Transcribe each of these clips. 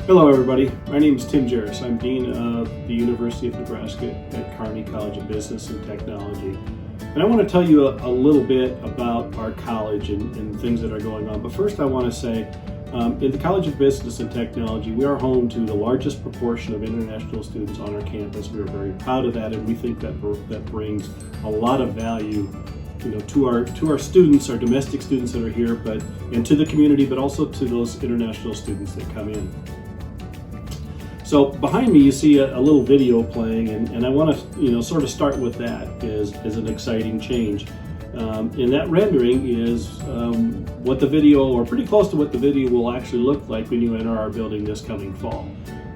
Hello everybody, my name is Tim Jarris. I'm Dean of the University of Nebraska at Kearney College of Business and Technology. And I want to tell you a little bit about our college and things that are going on. But first I want to say, in the College of Business and Technology, we are home to the largest proportion of international students on our campus. We are very proud of that, and we think that brings a lot of value to our students, our domestic students that are here, and to the community, but also to those international students that come in. So behind me you see a little video playing, and I want to sort of start with that as an exciting change. And that rendering is what the video, or pretty close to what the video will actually look like when you enter our building this coming fall.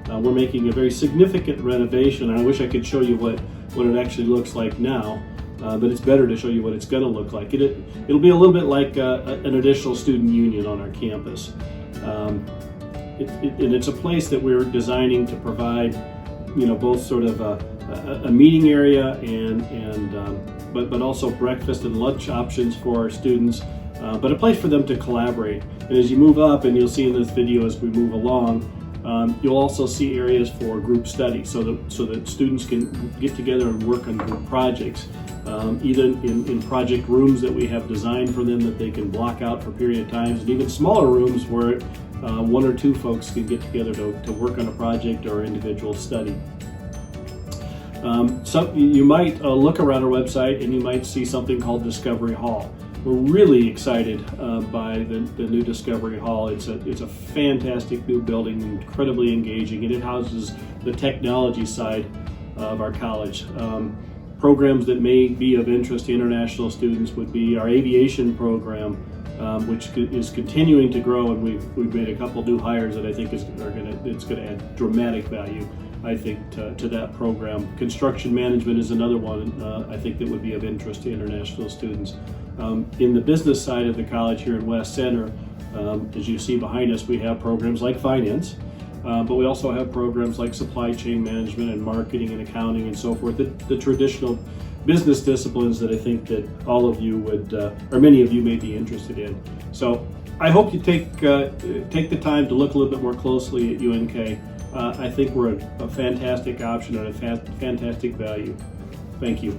We're making a very significant renovation. I wish I could show you what it actually looks like now, but it's better to show you what it's going to look like. It'll be a little bit like an additional student union on our campus. And it's a place that we're designing to provide, both sort of a meeting area but also breakfast and lunch options for our students, but a place for them to collaborate. And as you move up, and you'll see in this video as we move along, you'll also see areas for group study, so that students can get together and work on group projects, either in project rooms that we have designed for them that they can block out for a period of times, and even smaller rooms where one or two folks can get together to work on a project or individual study. So you might look around our website and you might see something called Discovery Hall. We're really excited by the new Discovery Hall. It's a fantastic new building, incredibly engaging, and it houses the technology side of our college. Programs that may be of interest to international students would be our aviation program, which is continuing to grow, and we've made a couple new hires that I think it's going to add dramatic value, I think, to that program. Construction management is another one I think that would be of interest to international students. In the business side of the college here in West Center, as you see behind us, we have programs like finance, but we also have programs like supply chain management and marketing and accounting and so forth, the traditional business disciplines that I think that all of you would, or many of you may be interested in. So I hope you take the time to look a little bit more closely at UNK. I think we're a fantastic option and a fantastic value. Thank you.